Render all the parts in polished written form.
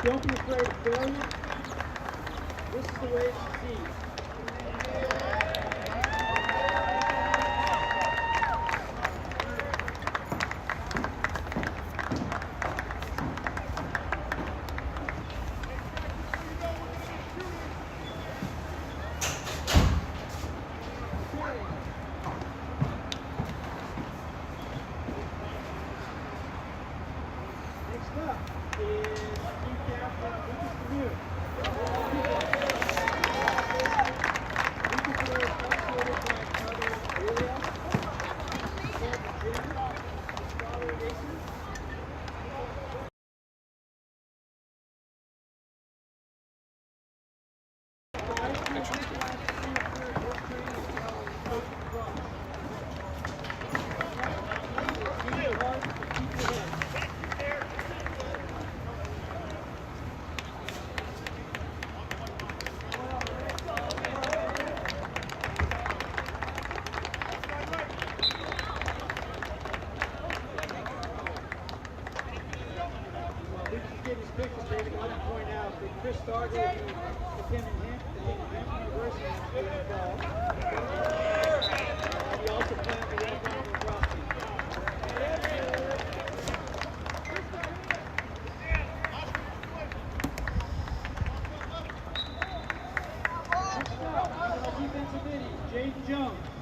Don't be afraid of failure. This is the way to succeed. Next up is team captain Lucas Lemieux. Lucas is frustrated by mother Aurelia, son Jim, his father Jason. Chris started with him and University in the fall. He also played the Georgetown Lacrosse team. Next up, our defensive midi, Jaden Jones.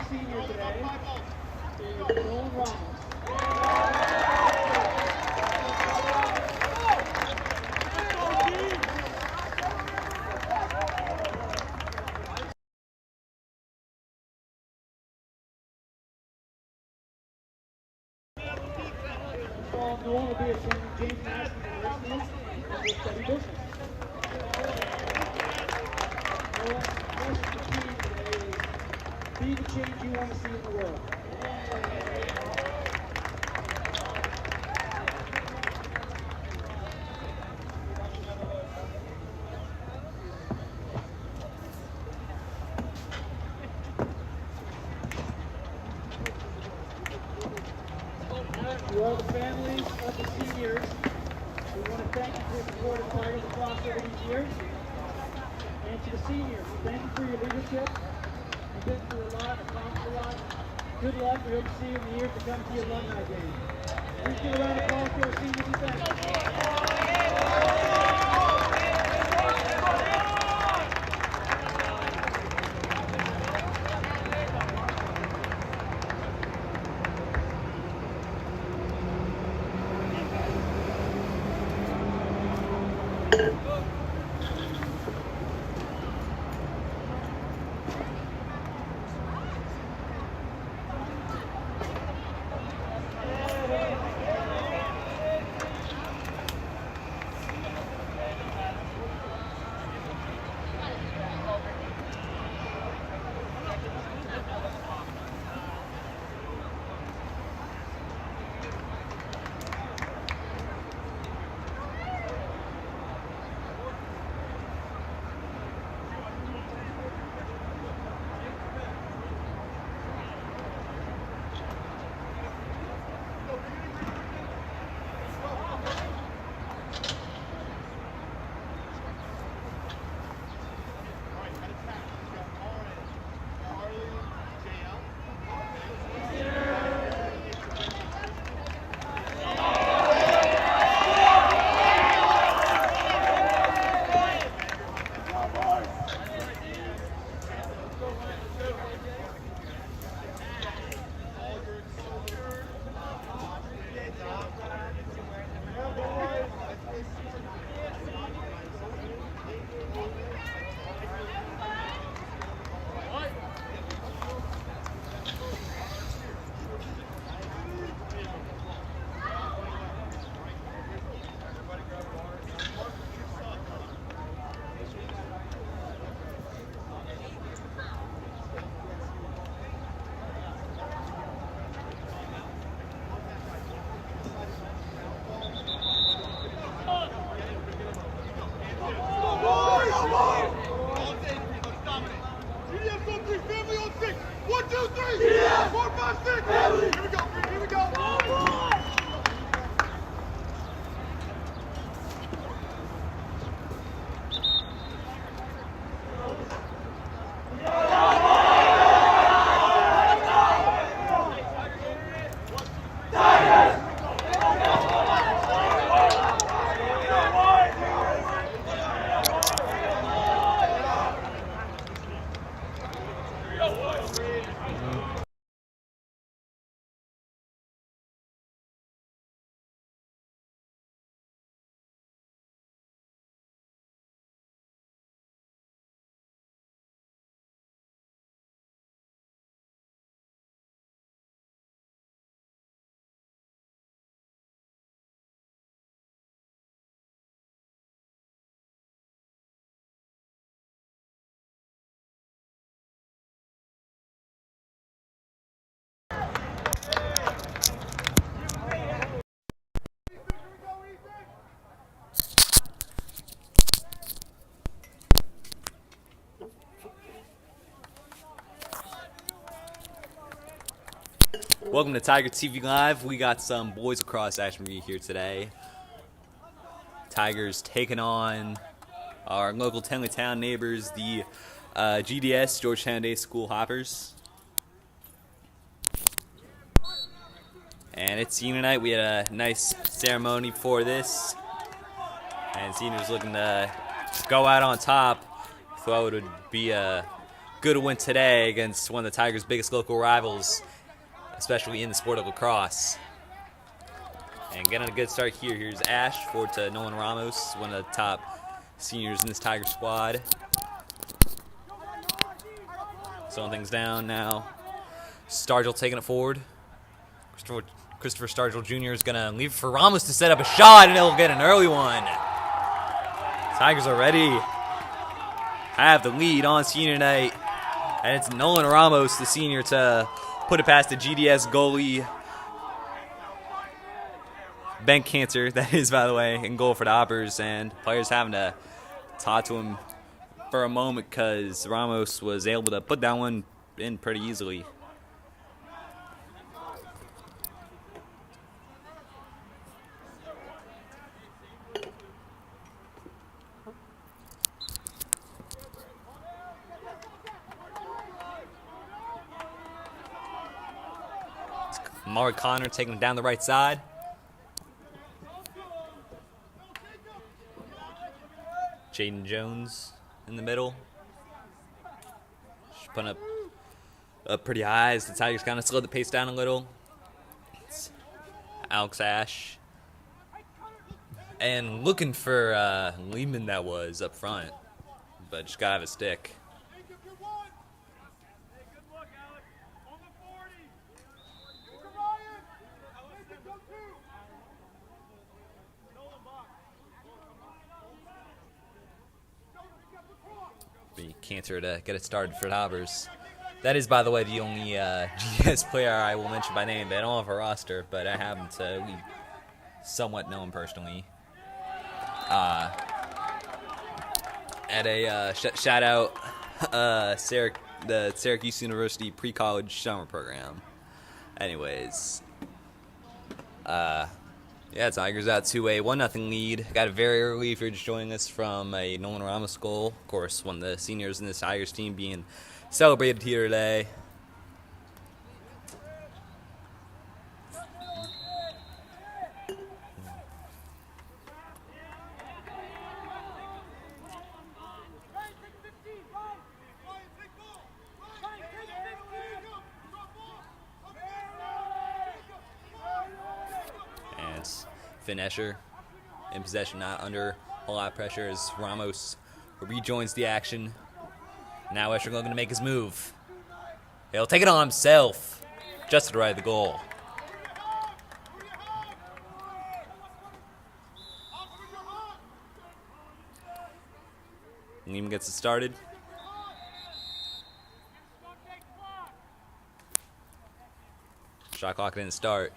senior today is Nolan Ramos. Nolan will be attending James Madison University and will study business. Nolan's message to team today is be the change you want to see in the world. To all the families of the seniors, we want to thank you for your support of Tigers Lacrosse over these years. And to the seniors, thank you for your leadership. You've been through a lot, accomplished a lot. Good luck. We hope to see you in the years to come to your alumni game. Please give a round of applause to our seniors and thank you. Welcome to Tiger TV Live. We got some boys lacrosse action for you here today. Tigers taking on our local Tenley Town neighbors, the GDS, Georgetown Day School Hoppers. And it's senior night. We had a nice ceremony for this. And seniors looking to go out on top. Thought it would be a good win today against one of the Tigers' biggest local rivals, especially in the sport of lacrosse. And getting a good start here. Here's Ash, forward to Nolan Ramos, one of the top seniors in this Tiger squad. Slowing things down now. Stargell taking it forward. Christopher Stargell Jr. is going to leave for Ramos to set up a shot, and he'll get an early one. Tigers already have the lead on senior night, and it's Nolan Ramos, the senior, to put it past the GDS goalie, Ben Cantor, that is, by the way, in goal for the Hoppers, and players having to talk to him for a moment because Ramos was able to put that one in pretty easily. Maury Connor taking it down the right side. Jaden Jones in the middle. She's putting up pretty high as the Tigers kind of slowed the pace down a little. It's Alex Ash. And looking for Lehman that was up front, but just got to have a stick. Cantor to get it started for the Hoppers. That is, by the way, the only GS player I will mention by name. They don't have a roster, but I happen to somewhat know him personally. At a shout out the Syracuse University pre-college summer program. Anyways, yeah, Tigers out to a 1-0 lead. Got it very early if you're just joining us from a Nolan Ramos goal. Of course, one of the seniors in this Tigers team being celebrated here today. Finn Escher in possession, not under a lot of pressure as Ramos rejoins the action. Now Escher looking to make his move. He'll take it on himself, just to the right of the goal. Neiman gets it started. Shot clock didn't start.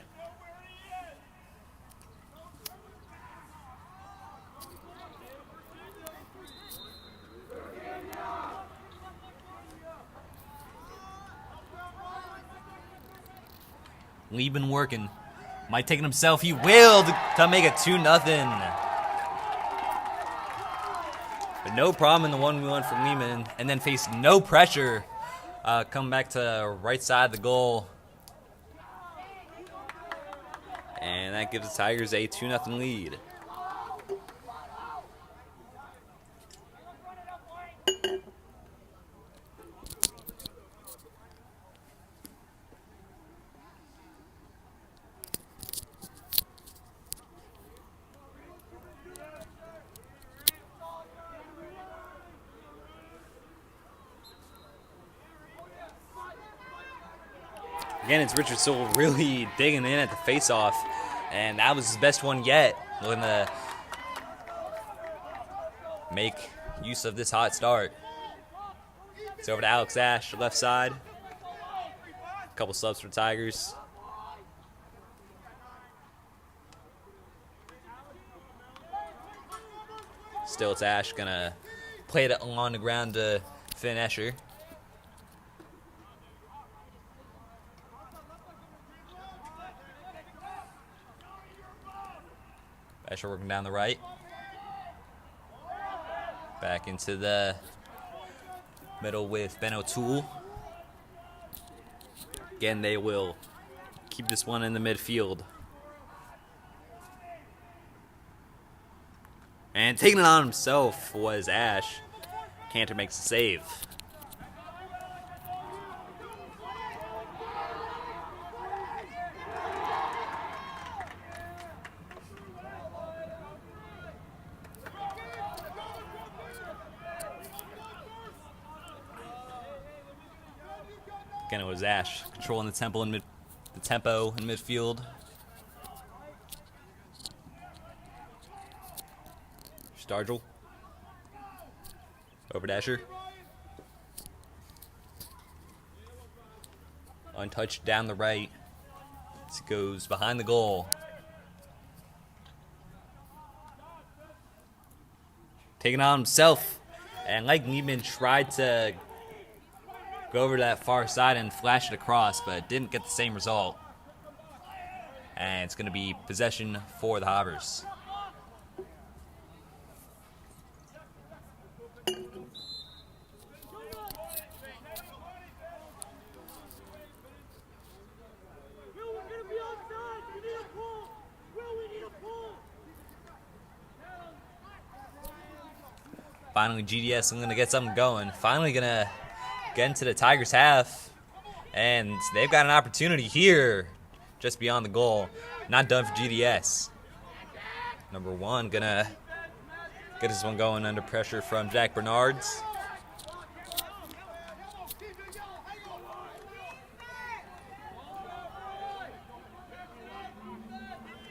Lieben working. Might take it himself. He will to make it 2-0. But no problem in the 1-1 from Lehman. And then faced no pressure. Come back to right side of the goal. And that gives the Tigers a 2-0 lead. Again, it's Richard Sewell really digging in at the face-off, and that was his best one yet. Looking to make use of this hot start. It's over to Alex Ash, left side. A couple subs for Tigers. Still, it's Ash gonna play it along the ground to Finn Escher. Escher working down the right. Back into the middle with Ben O'Toole. Again, they will keep this one in the midfield. And taking it on himself was Ash. Cantor makes a save. Again, it was Ash controlling the tempo in midfield. Stargell. Over Dasher. Untouched down the right. As he goes behind the goal. Taking on himself. And like Neiman tried to go over to that far side and flash it across, but didn't get the same result. And it's going to be possession for the Hoppers. Finally, GDS is going to get something going. Finally going to get into the Tigers' half. And they've got an opportunity here just beyond the goal. Not done for GDS. Number 1 going to get this one going under pressure from Jack Bernards.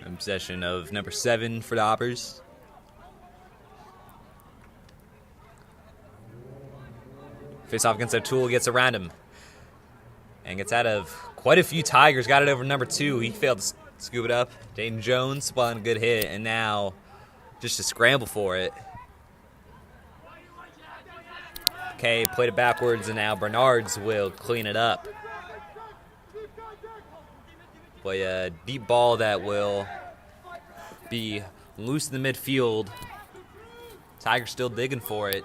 In possession of number 7 for the Hoppers. Face off against O'Toole, gets around him. And gets out of quite a few Tigers. Got it over number 2. He failed to scoop it up. Dayton Jones spotting a good hit. And now just a scramble for it. Okay, played it backwards. And now Bernards will clean it up. Play a deep ball that will be loose in the midfield. Tigers still digging for it.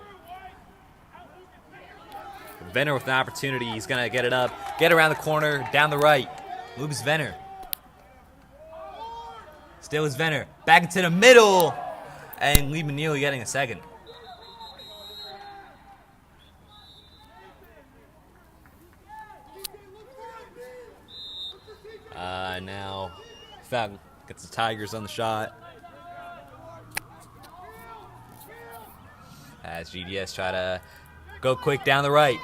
Venner with an opportunity. He's going to get it up. Get around the corner. Down the right. Moves Venner. Still is Venner. Back into the middle. And Lee Neely getting a second. Now Foul gets the Tigers on the shot. As GDS try to go quick down the right.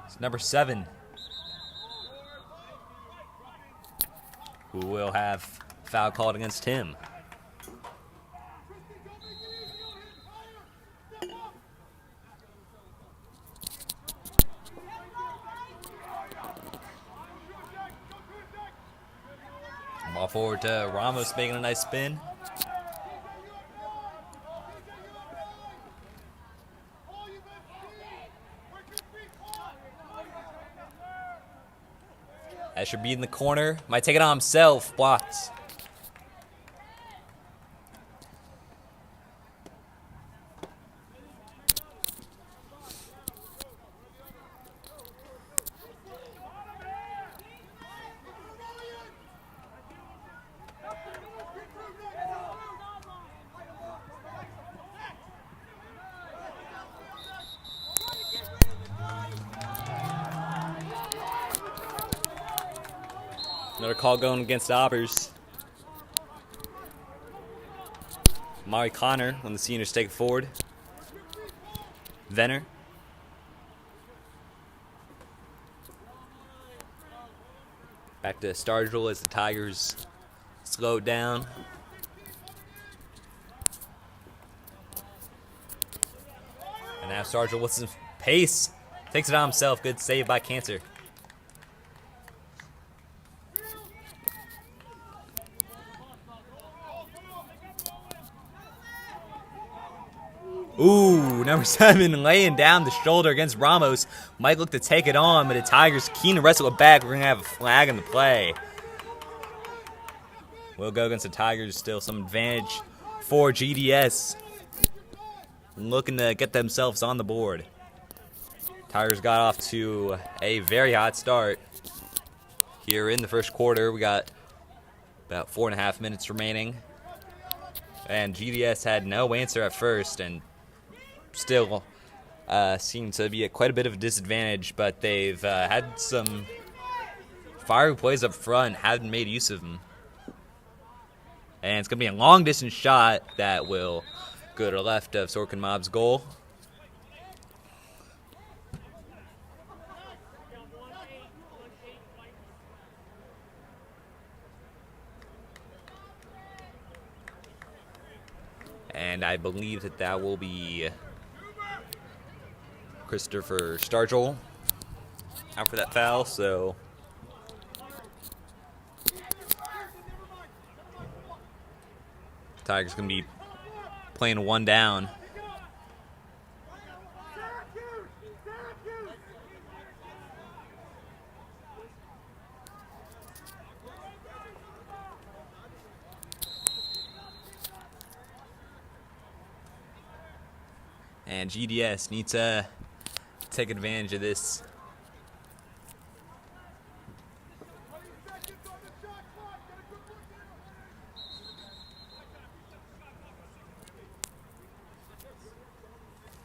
It's number 7. Who will have foul called against him. Ball forward to Ramos making a nice spin. That should be in the corner. Might take it on himself. Blocked. Another call going against the Hoppers. Mari Connor when the seniors take it forward. Venner. Back to Stargell as the Tigers slow it down. And now Stargell with some pace. Takes it on himself. Good save by Cancer. Ooh, number 7 laying down the shoulder against Ramos. Might look to take it on, but the Tigers keen to wrestle it back. We're going to have a flag in the play. We'll go against the Tigers. Still some advantage for GDS. Looking to get themselves on the board. Tigers got off to a very hot start. Here in the first quarter, we got about 4.5 minutes remaining. And GDS had no answer at first, and still seem to be at quite a bit of a disadvantage, but they've had some fiery plays up front, haven't made use of them. And it's going to be a long-distance shot that will go to the left of Sorkin Mob's goal. I believe that will be Christopher Stargell out for that foul, so Tigers going to be playing one down. And GDS needs to take advantage of this.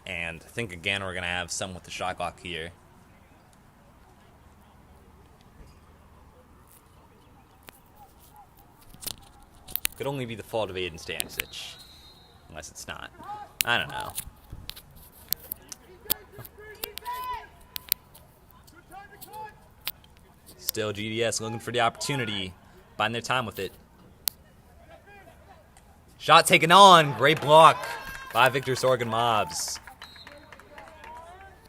And I think again we're going to have some with the shot clock here. Could only be the fault of Aiden Stanisic. Unless it's not. I don't know. Still GDS looking for the opportunity. Biding their time with it. Shot taken on. Great block by Victor Sorkin Mobs.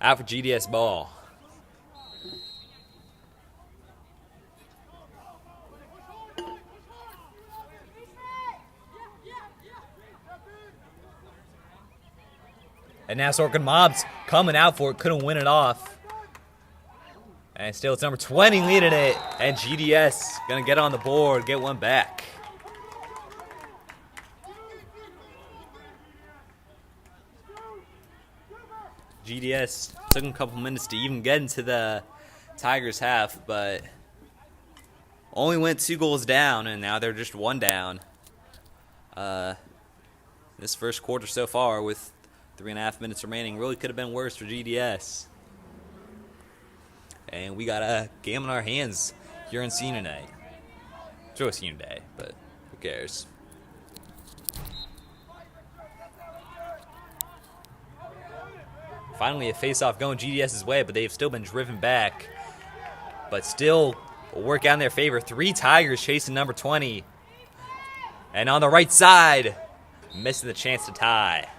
Out for GDS ball. And now Sorkin Mobs coming out for it. Couldn't win it off. And still it's number 20 leading it. And GDS going to get on the board, get one back. GDS took a couple minutes to even get into the Tigers half, but only went 2 goals down, and now they're just 1 down. This first quarter so far with 3.5 minutes remaining really could have been worse for GDS. And we got a game on our hands here on senior night. It's really senior day, but who cares? Finally a face-off going GDS's way, but they've still been driven back. But still will work out in their favor. 3 Tigers chasing number 20. And on the right side, missing the chance to tie.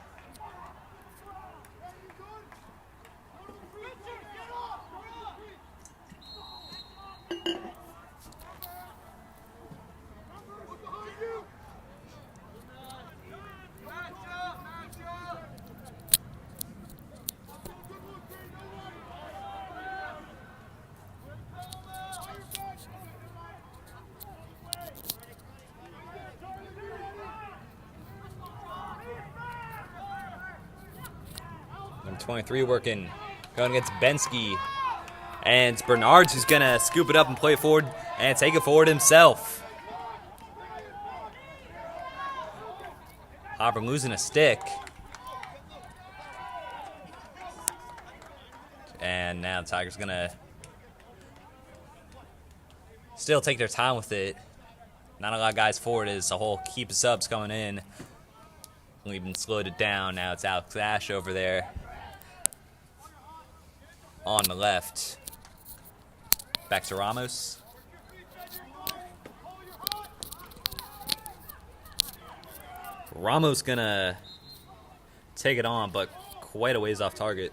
Number 23 working, going against Bensky. And it's Bernards who's going to scoop it up and play it forward and take it forward himself. Hopper losing a stick. And now the Tigers going to still take their time with it. Not a lot of guys forward as a whole keep of subs coming in. We've been slowed it down. Now it's Alex Ash over there on the left. Back to Ramos. Ramos gonna take it on, but quite a ways off target.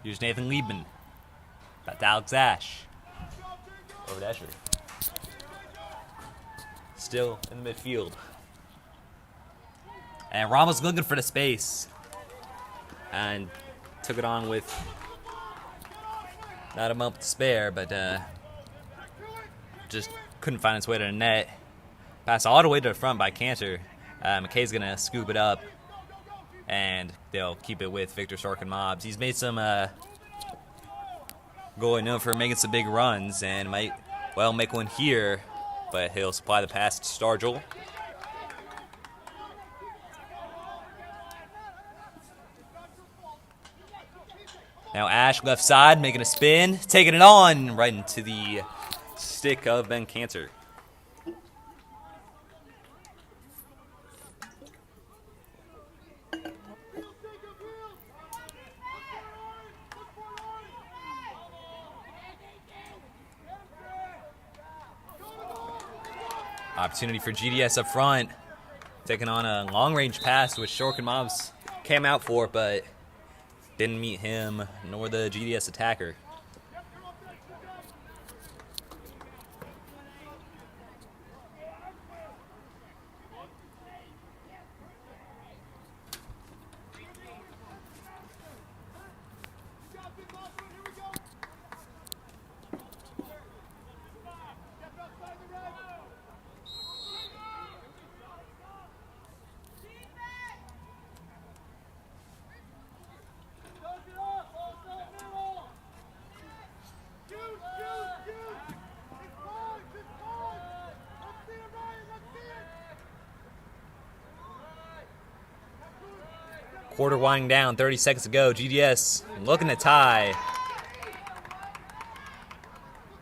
Here's Nathan Liebman. Back to Alex Ash. Over to Escher. Still in the midfield. And Ramos looking for the space. And took it on with not a month to spare, but just couldn't find its way to the net. Pass all the way to the front by Cantor. McKay's going to scoop it up. And they'll keep it with Victor Sorkin Mobs. He's made some goalie known for making some big runs and might Well, make one here, but he'll supply the pass to Stargell. Now Ash left side, making a spin, taking it on right into the stick of Ben Cantor. Opportunity for GDS up front. Taking on a long-range pass, which Shorkin Mobs came out for, but didn't meet him nor the GDS attacker. Quarter winding down, 30 seconds to go. GDS looking to tie.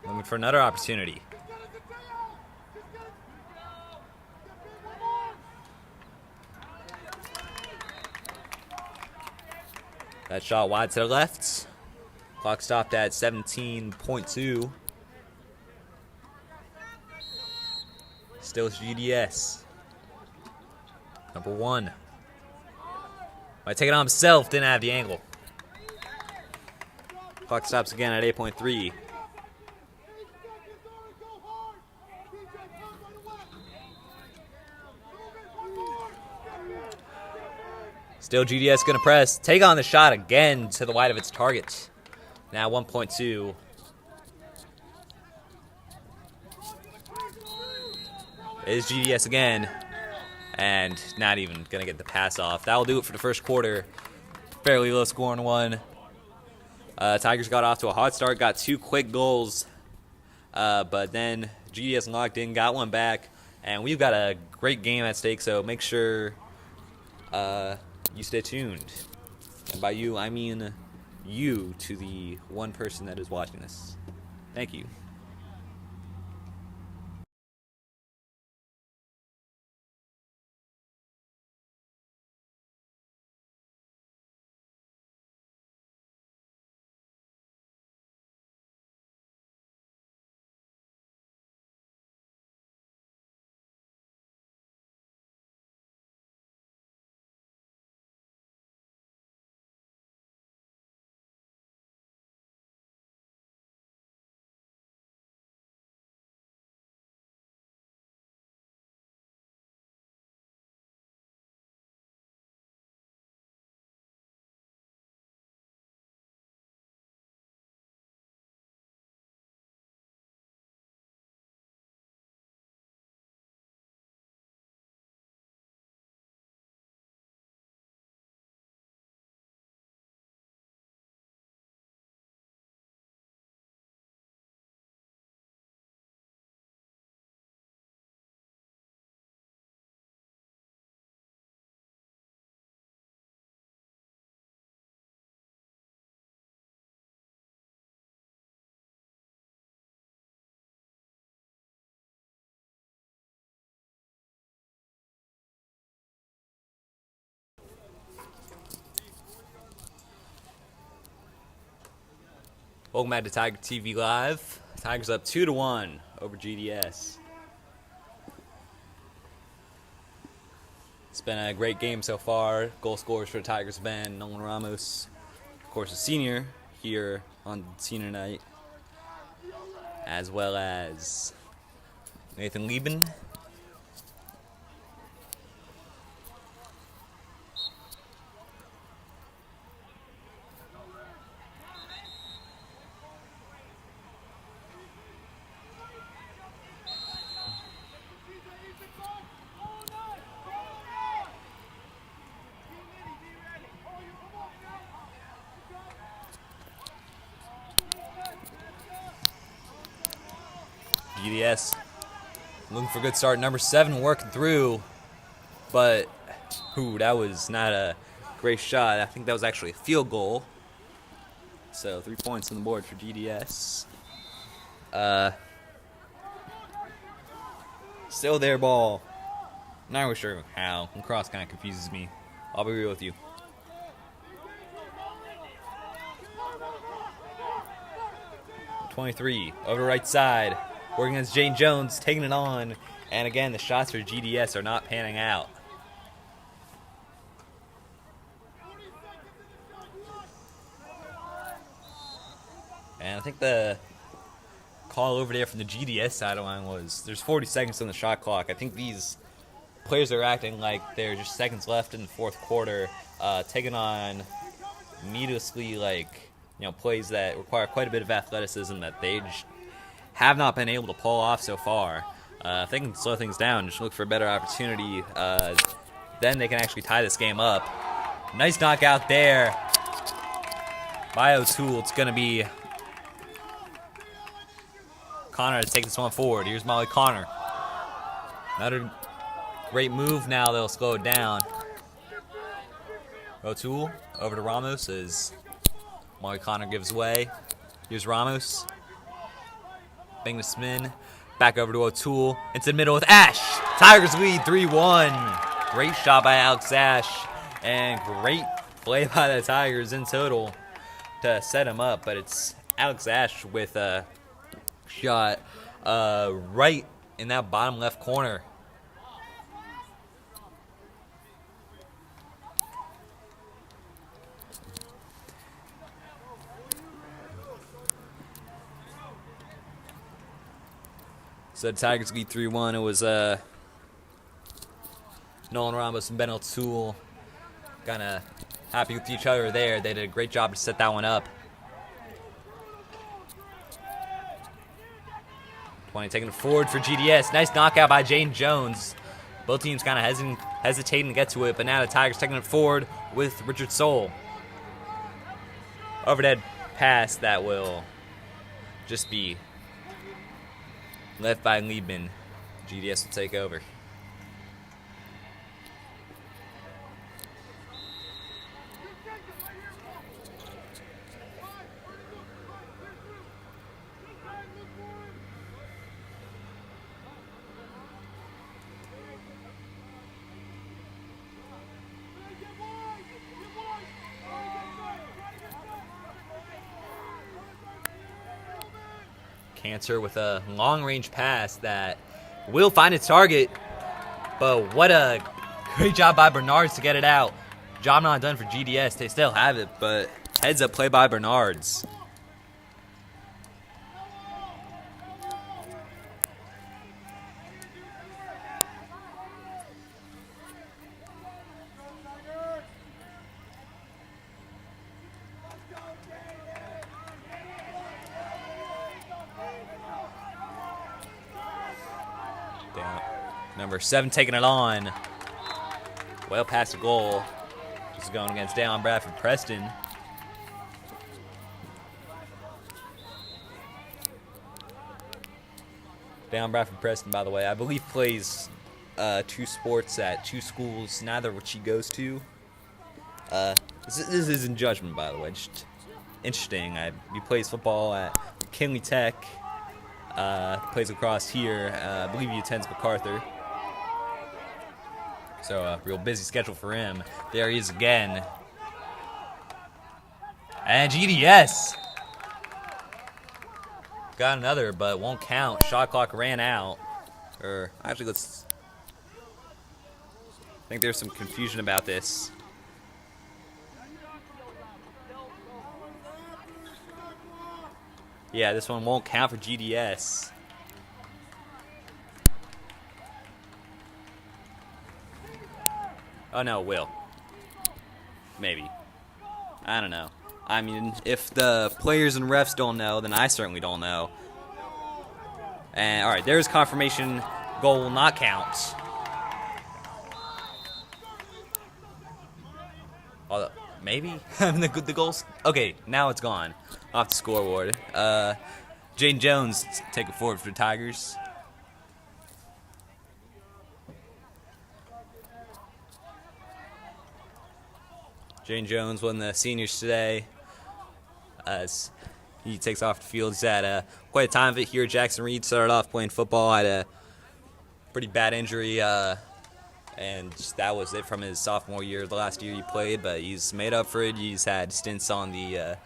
Looking for another opportunity. That shot wide to the left. Clock stopped at 17.2. Still GDS. Number 1. Might take it on himself, didn't have the angle. Clock stops again at 8.3. Still GDS gonna press. Take on the shot again to the wide of its target. Now 1.2. It is GDS again. And not even going to get the pass off. That'll do it for the first quarter. Fairly low scoring one. Tigers got off to a hot start, got 2 quick goals. But then GDS locked in, got one back. And we've got a great game at stake, so make sure you stay tuned. And by you, I mean you to the one person that is watching this. Thank you. Welcome back to Tiger TV Live. Tigers up 2-1 over GDS. It's been a great game so far. Goal scorers for the Tigers have been Nolan Ramos, of course, a senior here on senior night, as well as Nathan Lieben. GDS looking for a good start. Number 7 working through, but that was not a great shot. I think that was actually a field goal. So 3 points on the board for GDS. Still their ball. Not really sure how. Lacrosse kind of confuses me. I'll be real with you. .23 over the right side, working against Jane Jones, taking it on, and again the shots for GDS are not panning out. And I think the call over there from the GDS sideline was there's 40 seconds on the shot clock. I think these players are acting like there's just seconds left in the fourth quarter, taking on needlessly plays that require quite a bit of athleticism that they just have not been able to pull off so far. If they can slow things down, just look for a better opportunity, then they can actually tie this game up. Nice knockout there by O'Toole. It's going to be Connor to take this one forward. Here's Molly Connor. Another great move now. They'll slow it down. O'Toole over to Ramos as Molly Connor gives way. Here's Ramos. Bang the spin. Back over to O'Toole. Into the middle with Ash. Tigers lead 3-1. Great shot by Alex Ash. And great play by the Tigers in total to set him up. But it's Alex Ash with a shot right in that bottom left corner. So the Tigers lead 3-1. It was Nolan Ramos and Ben O'Toole kind of happy with each other there. They did a great job to set that one up. 20 taking it forward for GDS. Nice knockout by Jane Jones. Both teams kind of hesitating to get to it, but now the Tigers taking it forward with Richard Soule. Overhead pass that will just be left by Liebman. GDS will take over. Cancer with a long-range pass that will find its target, but what a great job by Bernards to get it out. Job not done for GDS. They still have it, but heads up play by Bernards. Number 7 taking it on. Well past the goal. Just going against Dallin Bradford Preston. Dallin Bradford Preston, by the way, I believe plays 2 sports at 2 schools, neither of which he goes to. This isn't judgment, by the way. Just interesting. He plays football at Kinley Tech. Plays lacrosse here. I believe he attends MacArthur. So a real busy schedule for him. There he is again. And GDS got another, but won't count. Shot clock ran out. Or actually, I think there's some confusion about this. Yeah, this one won't count for GDS. Oh, no, it will. Maybe. I don't know. I mean, if the players and refs don't know, then I certainly don't know. And, alright, there's confirmation. Goal will not count. Although, maybe? I mean, the goal's... Okay, now it's gone. Off the scoreboard. Jane Jones take it forward for the Tigers. Jane Jones, one of the seniors today, as he takes off the field. He's had quite a time of it here. Jackson Reed started off playing football, had a pretty bad injury, and that was it from his sophomore year, the last year he played, but he's made up for it. He's had stints on the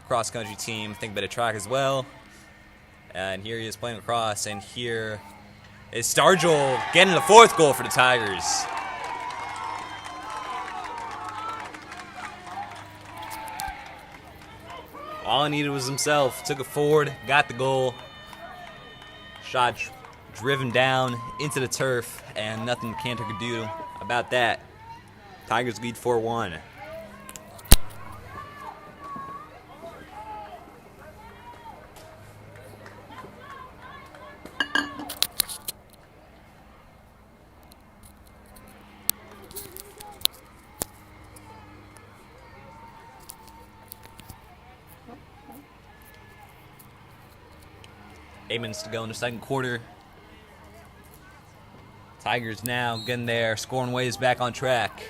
cross-country team, I think a bit of track as well. And here he is playing lacrosse, and here is Stargell getting the 4th goal for the Tigers. All he needed was himself. Took it forward, got the goal. Shot driven down into the turf, and nothing Cantor could do about that. Tigers lead 4-1. Minutes to go in the second quarter. Tigers now getting their scoring ways back on track.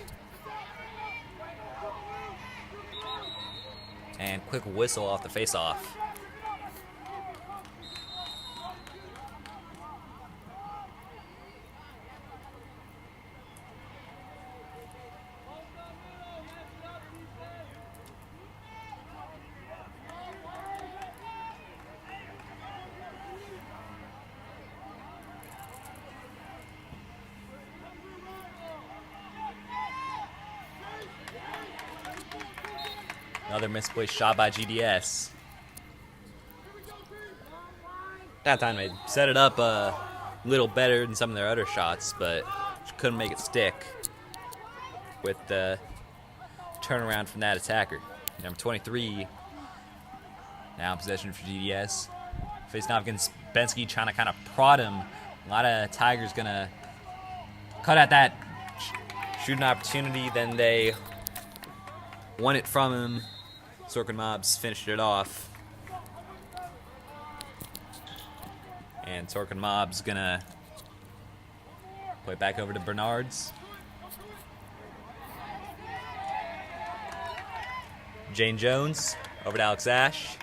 And quick whistle off the face-off. Another misplaced shot by GDS. That time they set it up a little better than some of their other shots, but couldn't make it stick with the turnaround from that attacker. Number 23, now in possession for GDS. Facing off against Bensky, trying to kind of prod him. A lot of Tigers going to cut at that shooting opportunity. Then they won it from him. Sorkin Mobs finished it off. And Sorkin Mobs gonna play it back over to Bernards. Jane Jones over to Alex Ash.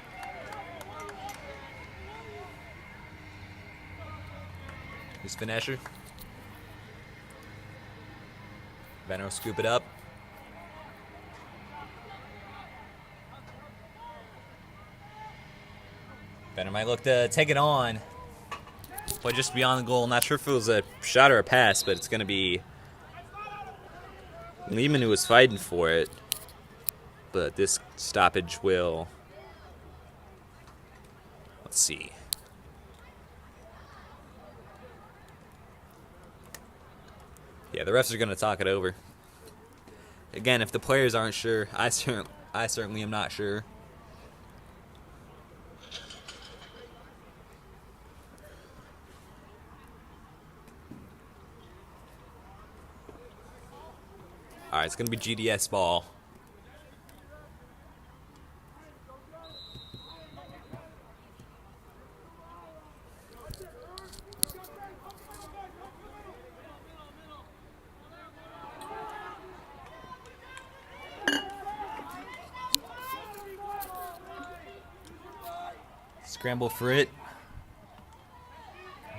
Here's Finesher. Benno scoop it up. Benner might look to take it on. Play just beyond the goal. Not sure if it was a shot or a pass, but it's going to be Lehman who was fighting for it. But this stoppage will... Let's see. Yeah, the refs are going to talk it over. Again, if the players aren't sure, I certainly am not sure. All right, it's going to be GDS ball. Scramble for it.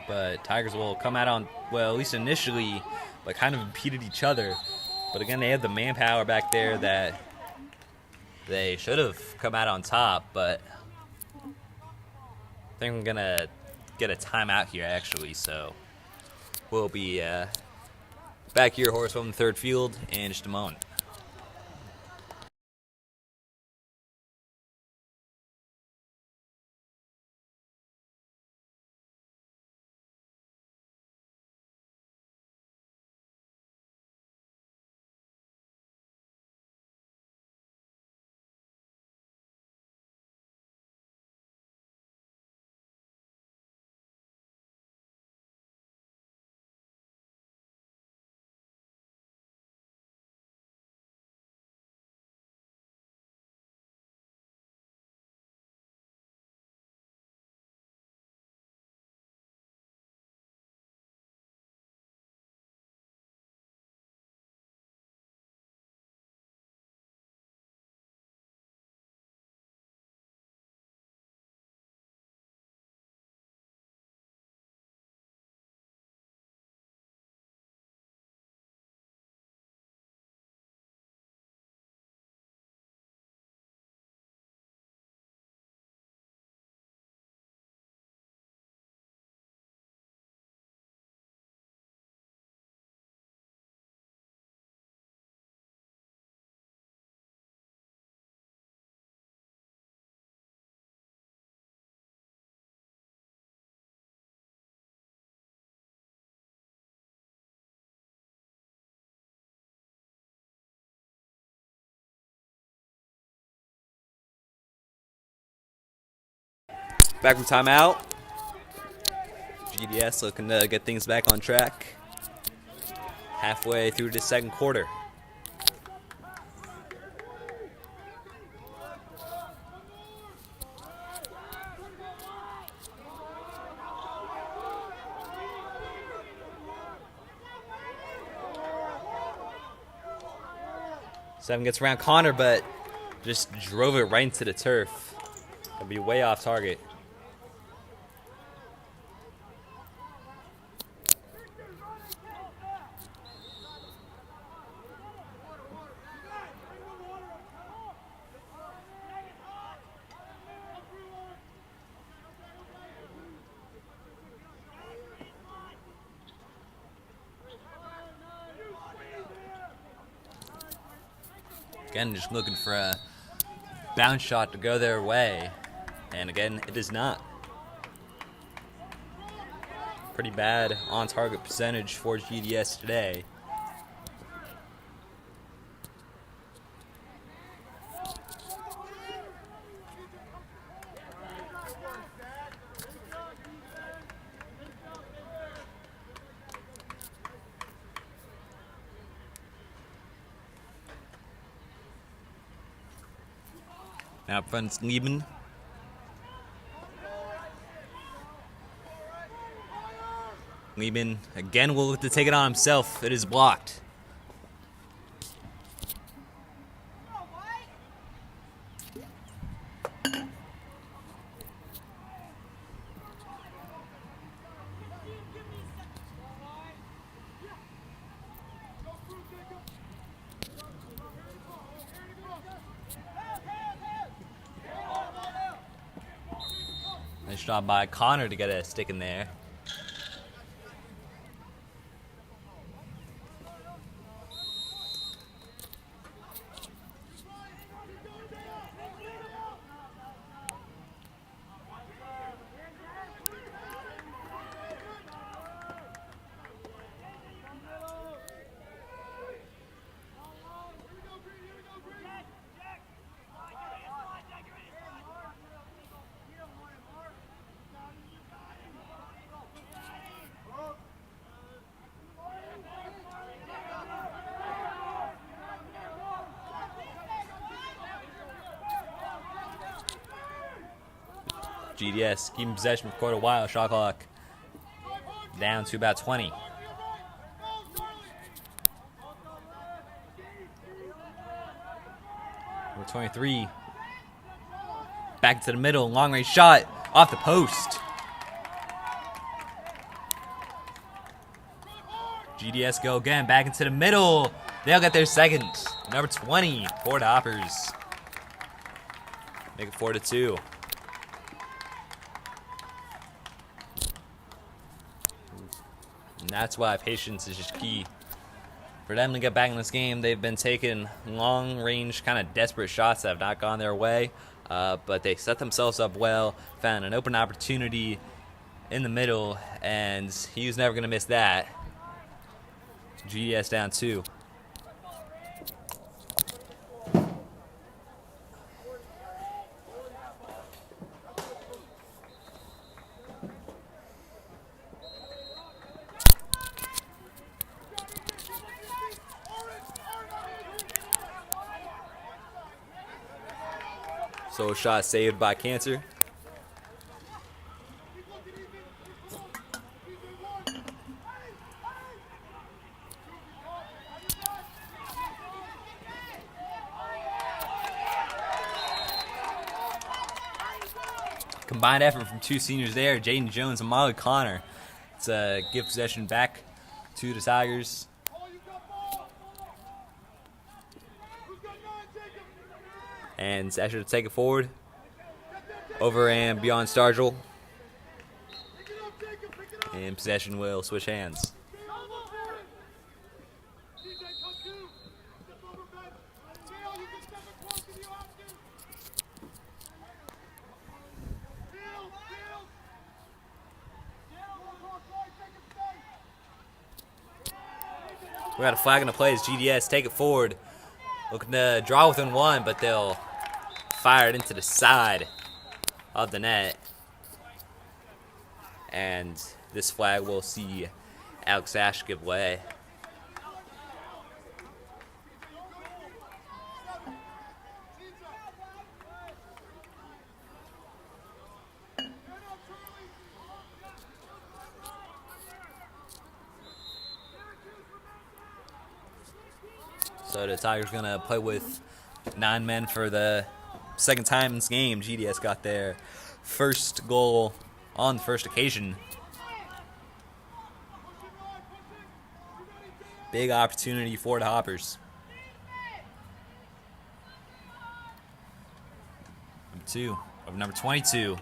But Tigers will come out on, well, at least initially, but kind of impeded each other. But again, they had the manpower back there that they should have come out on top, but I think I'm going to get a timeout here, actually. So we'll be back here, Horace from the third field, in just a moment. Back from timeout. GDS looking to get things back on track. Halfway through the second quarter. Seven gets around Connor, but just drove it right into the turf. It'll be way off target. Again, just looking for a bounce shot to go their way. And again, it is not. Pretty bad on-target percentage for GDS today. Now up front's Lieben. Lieben again will look to take it on himself. It is blocked. Nice job by Connor to get a stick in there. GDS keeping possession for quite a while. Shot clock down to about 20. Number 23. Back to the middle. Long range shot off the post. GDS go again. Back into the middle. They'll get their second. Number 20 for the Hoppers. Make it 4-2. And that's why patience is just key. For them to get back in this game, they've been taking long-range, kind of desperate shots that have not gone their way. But they set themselves up well, found an open opportunity in the middle, and he was never going to miss that. GDS down 2. So shot saved by Cancer. Combined effort from two seniors there, Jaden Jones and Molly Connor. It's a give possession back to the Tigers. And Asher to take it forward. Over and beyond Stargell. And possession will switch hands. We got a flag in the play as GDS take it forward. Looking to draw within one, but they'll fire it into the side of the net. And this flag will see Alex Ash give way. So the Tigers going to play with 9 men for the second time in this game. GDS got their first goal on the first occasion. Big opportunity for the Hoppers. Number 22.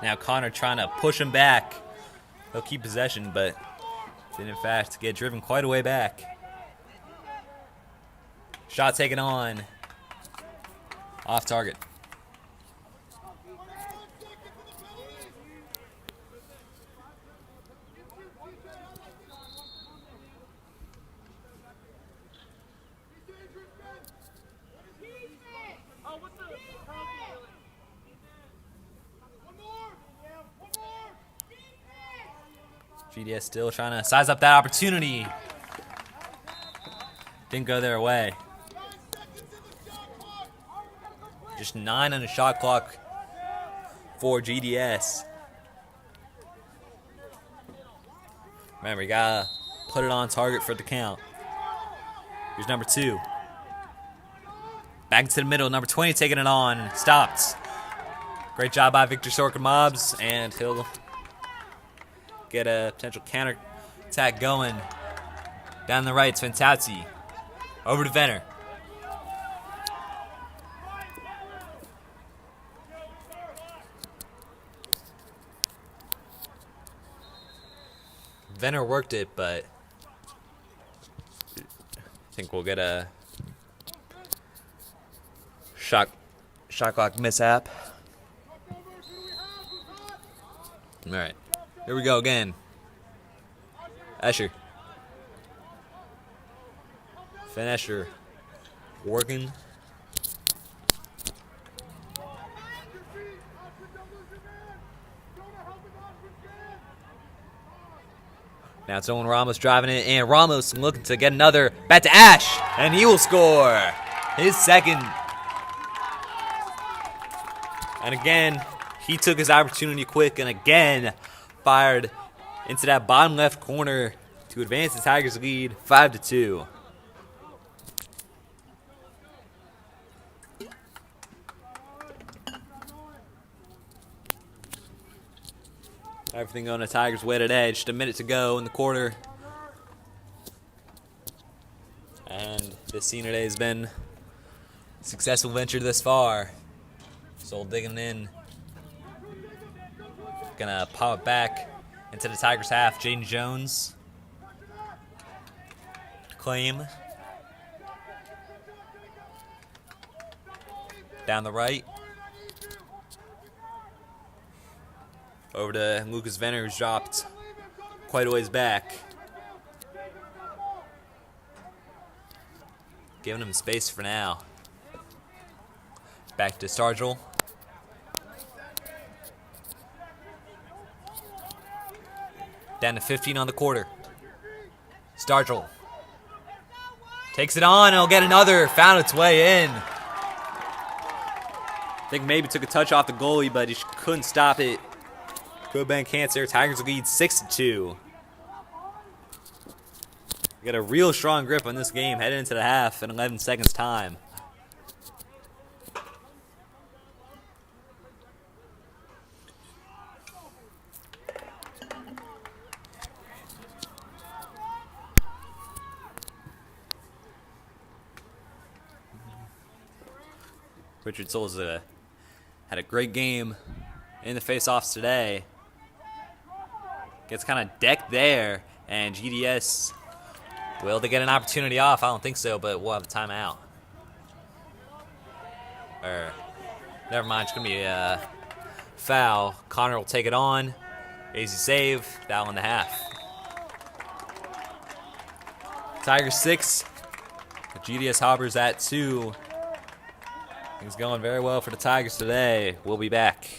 Now Connor trying to push him back. He'll keep possession, but did in fact get driven quite a way back. Shot taken on. Off target. GDS still trying to size up that opportunity. Didn't go their way. Just 9 on the shot clock for GDS. Remember, you gotta put it on target for the count. Here's number 2. Back into the middle. Number 20 taking it on. Stopped. Great job by Victor Sorkin-Mobbs, and he'll get a potential counter attack going. Down the right, Sventazzi. Over to Venner. Venner worked it, but I think we'll get a shot clock mishap. All right. Here we go again. Escher. Finn Escher working. Now it's Owen Ramos driving it, and Ramos looking to get another. Back to Ash, and he will score his second. And again, he took his opportunity quick, and again fired into that bottom left corner to advance the Tigers' lead 5-2. Everything going the Tigers' way today. Just a minute to go in the quarter. And this senior day has been a successful venture thus far. Soul digging in. Gonna pop it back into the Tigers' half. Jaden Jones. Claim. Down the right. Over to Lucas Venner, who's dropped quite a ways back. Giving him space for now. Back to Stargell. Down to 15 on the quarter. Stargell takes it on, and he'll get another. Found its way in. I think maybe took a touch off the goalie, but he couldn't stop it. Good bank cancer. Tigers lead 6-2. Got a real strong grip on this game heading into the half in 11 seconds time. Richard Souza had a great game in the face-offs today. Gets kind of decked there, and GDS, will they get an opportunity off? I don't think so, but we'll have a timeout. Or, never mind, it's going to be a foul. Connor will take it on. Easy save, foul in the half. Tigers 6, the GDS Hoppers at 2. Things going very well for the Tigers today. We'll be back.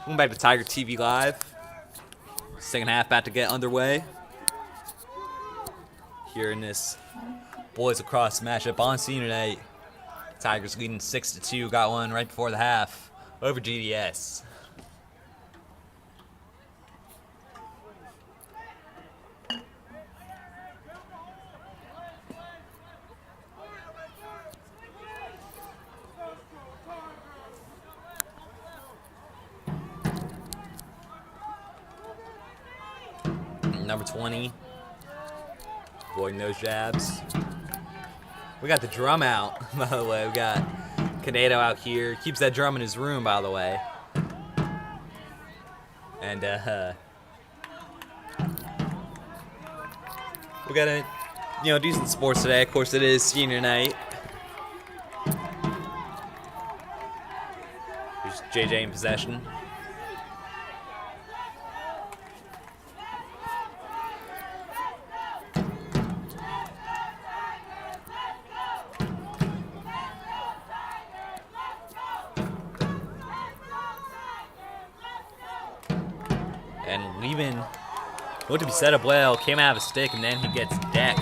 Welcome back to Tiger TV Live. Second half about to get underway. Here in this boys lacrosse matchup on senior night. Tigers leading 6-2. Got one right before the half over GDS. Number 20, avoiding those jabs. We got the drum out, by the way. We got Canedo out here. Keeps that drum in his room, by the way. And we got a decent sports today. Of course, it is senior night. Here's JJ in possession. And Leben looked to be set up well, came out of a stick, and then he gets decked.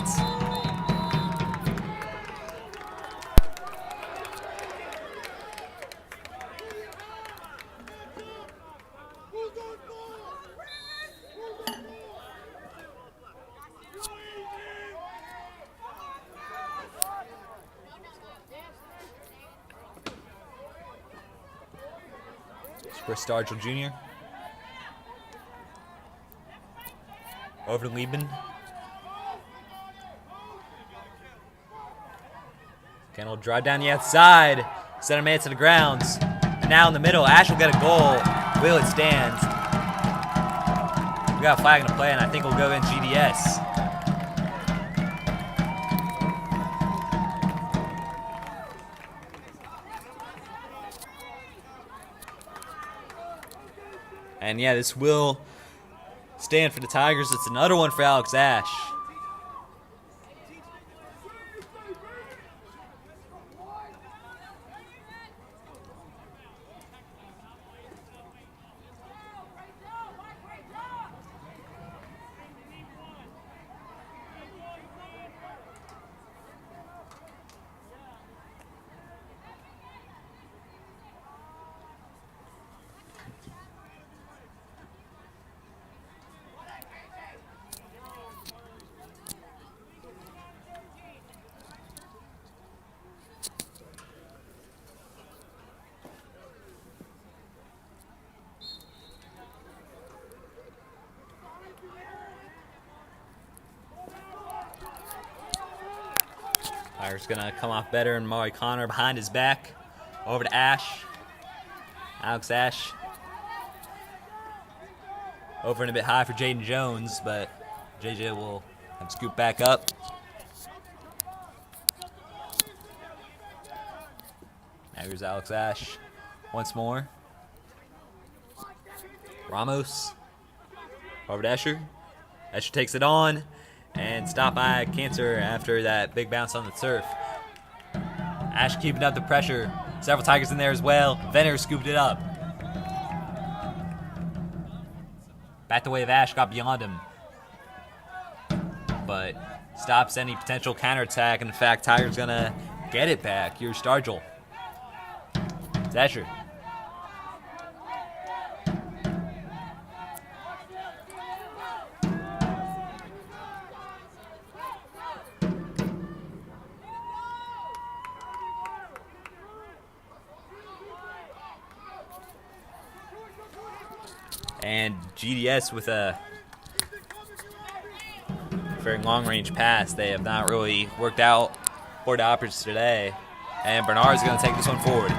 For Stargell Jr. Over to Leben. Ken will drive down the outside. Center man to the grounds. And now in the middle, Ash will get a goal. Will it stands. We got a flag in the play, and I think we'll go in GDS. And yeah, this will stand for the Tigers. It's another one for Alex Ash. Tigers gonna come off better, and Maury Connor behind his back. Over to Ash. Alex Ash. Over and a bit high for Jaden Jones, but JJ will have to scoop back up. Now here's Alex Ash once more. Ramos. Over to Escher. Escher takes it on. And stopped by Cancer after that big bounce on the turf. Ash keeping up the pressure. Several Tigers in there as well. Venner scooped it up. Back the way of Ash, got beyond him. But stops any potential counterattack. In fact, Tigers gonna get it back. Here's Stargell. It's Escher. And GDS with a very long-range pass. They have not really worked out for the Operas today. And Bernard's going to take this one forward.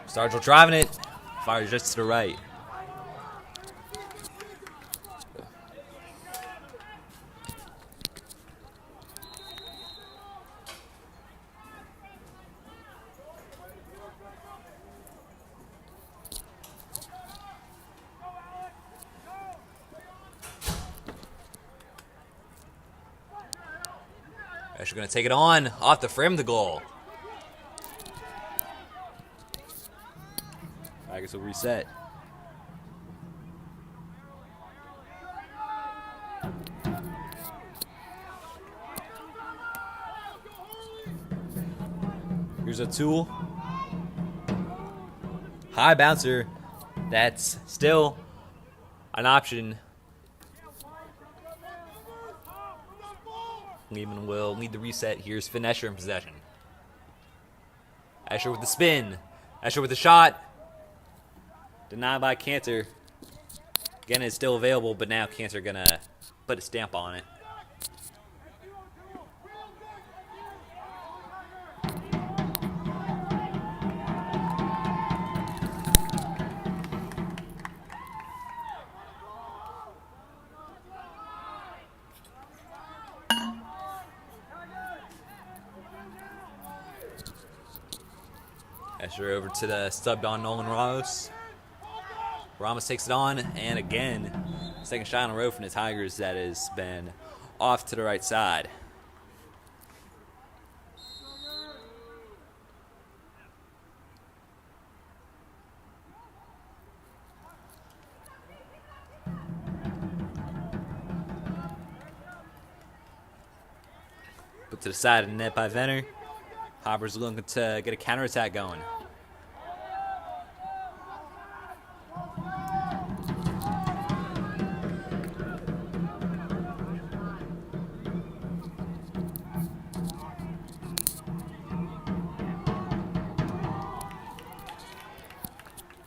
Stargell driving it, fires just to the right. Escher going to take it on off the frame of the goal. Tigers will reset. Here's a tool. High bouncer. That's still an option. Lehman will need the reset. Here's Finn Escher in possession. Escher with the spin. Escher with the shot. Denied by Cantor. Again, it's still available, but now Cantor gonna put a stamp on it. Escher over to the subbed on Nolan Ramos. Ramos takes it on, and again, second shot in a row from the Tigers that has been off to the right side. Put to the side of the net by Venner. Hopper's looking to get a counterattack going.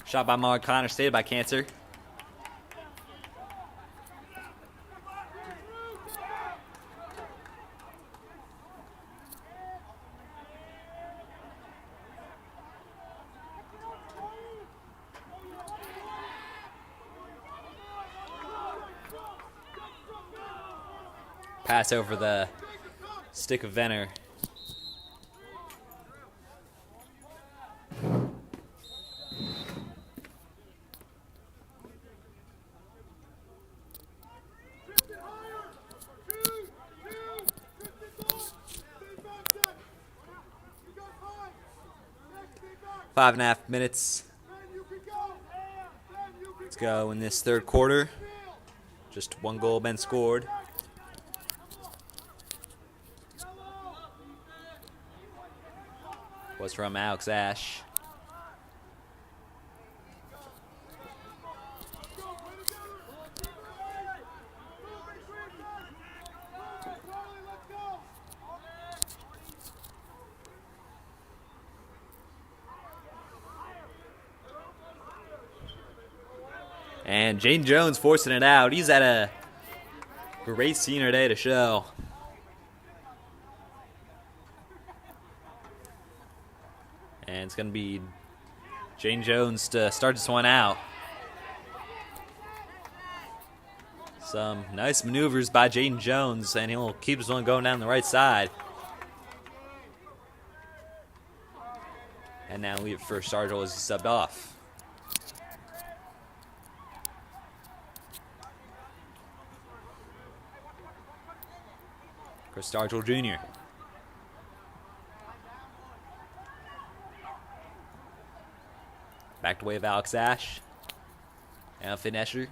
Shot by Mark Connor, saved by Cantor. Pass over the stick of Venner. Five and a half minutes. Let's go in this third quarter. Just one goal been scored. Was from Alex Ash. And Jaden Jones forcing it out. He's at a great senior day to show. And it's going to be Jaden Jones to start this one out. Some nice maneuvers by Jaden Jones, and he'll keep this one going down the right side. And now leave it for Stargell as he subbed off. Chris Stargell Jr. Back to way of Alex Ash. And Finn Escher.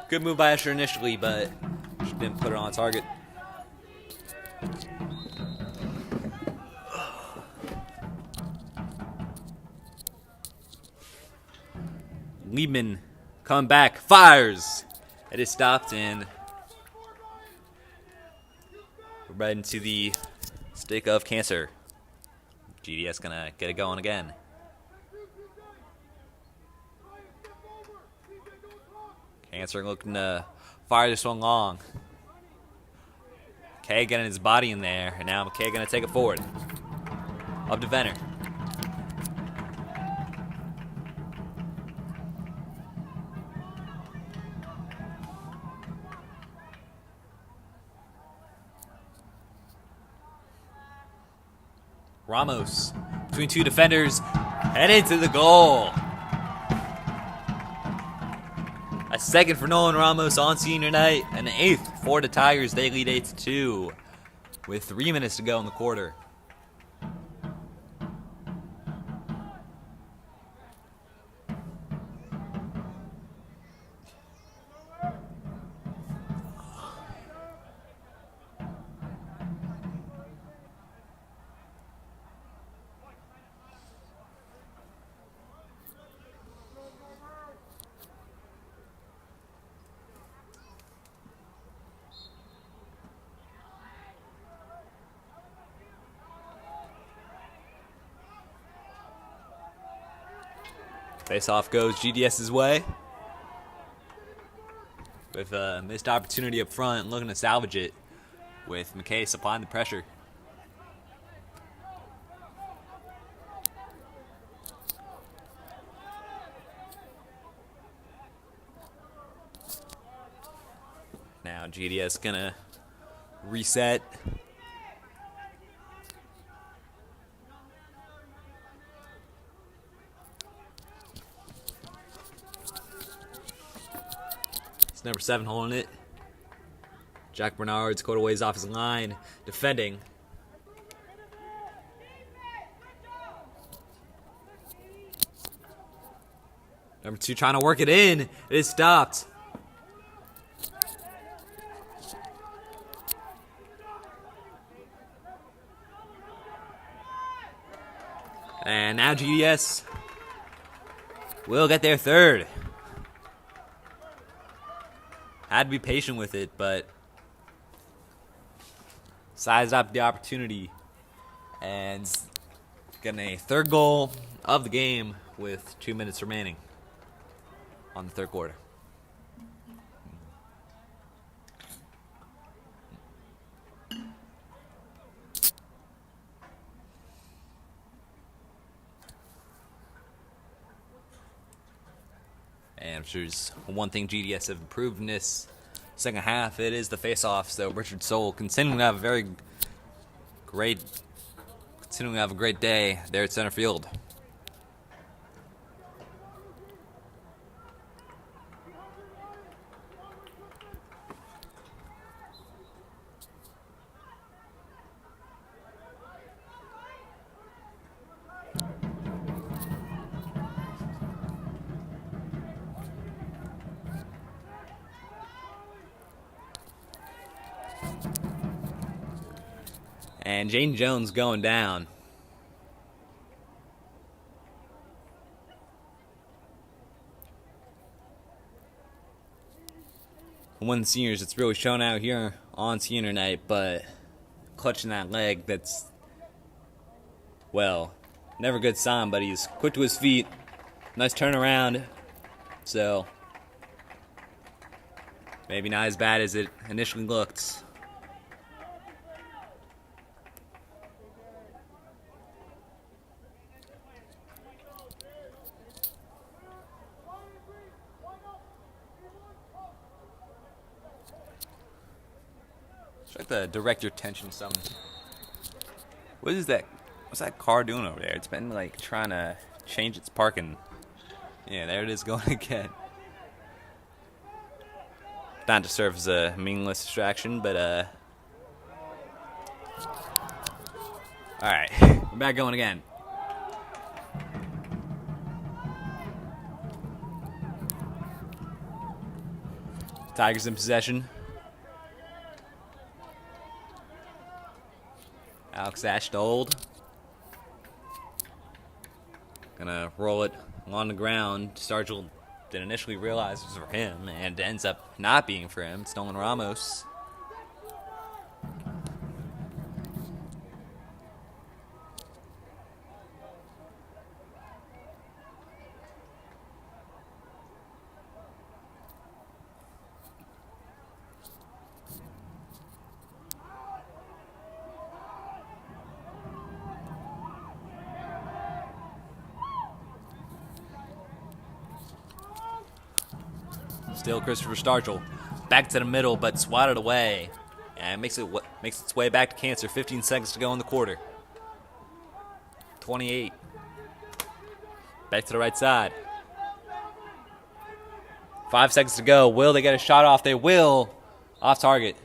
Good move by Escher initially, but just didn't put it on target. Liebman coming back, fires. It is stopped, and we're right into the stick of Cancer. GDS gonna get it going again. Cancer looking to fire this one long. McKay getting his body in there, and now McKay gonna take it forward. Up to Venner. Ramos between two defenders, and into the goal. A second for Nolan Ramos on senior night, and an eighth for the Tigers. They lead 8-2 with 3 minutes to go in the quarter. Face-off goes GDS's way. With a missed opportunity up front, looking to salvage it with McKay supplying the pressure. Now GDS gonna reset. Number 7 holding it. Jack Bernard's caught away off his line, defending. Number 2 trying to work it in. It is stopped. And now GDS will get their third. Had to be patient with it, but sized up the opportunity and getting a third goal of the game with 2 minutes remaining on the third quarter. And if there's one thing GDS have improved in this second half, it is the face-off. So Richard Soule continuing to have a great day there at center field. And Jane Jones going down. One of the seniors, it's really shown out here on senior night, but clutching that leg, that's, well, never a good sign, but he's quick to his feet. Nice turnaround. So, maybe not as bad as it initially looked. Try to direct your attention to something. What is that? What's that car doing over there? It's been like trying to change its parking. Yeah, there it is going again. Not to serve as a meaningless distraction, but alright, we're back going again. Tigers in possession. Alex Ashdold. Gonna roll it on the ground. Stargell didn't initially realize it was for him, and it ends up not being for him. It's Nolan Ramos. Still Christopher Stargell. Back to the middle, but swatted away. And makes its way back to Cancer. 15 seconds to go in the quarter. 28. Back to the right side. 5 seconds to go. Will they get a shot off? They will. Off target.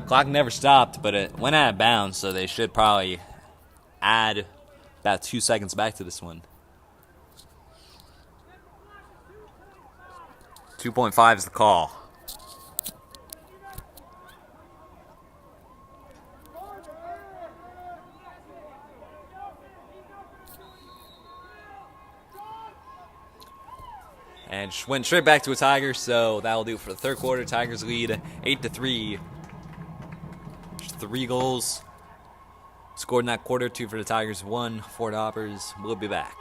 Clock never stopped, but it went out of bounds, so they should probably add about 2 seconds back to this one. 2.5 is the call. And just went straight back to a Tiger, so that will do it for the third quarter. Tigers lead 8-3. Just 3 goals scored in that quarter. 2 for the Tigers, 1 for the Hoppers. We'll be back.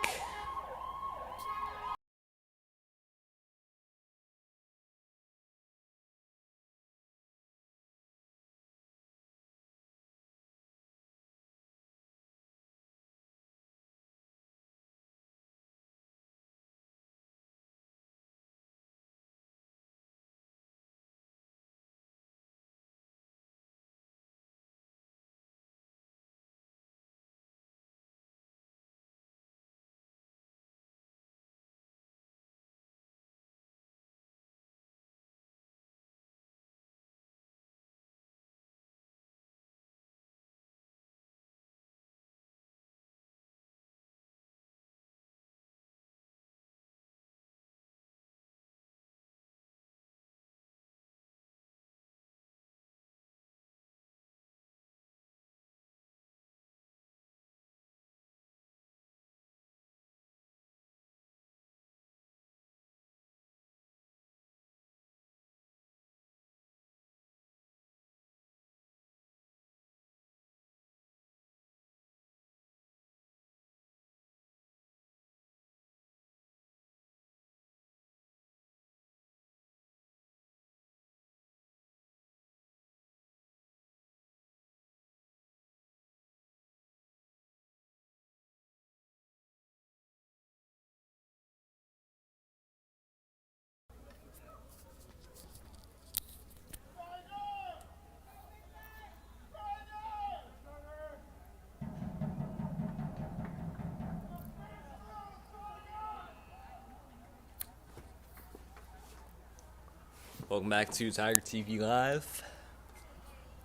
Welcome back to Tiger TV Live.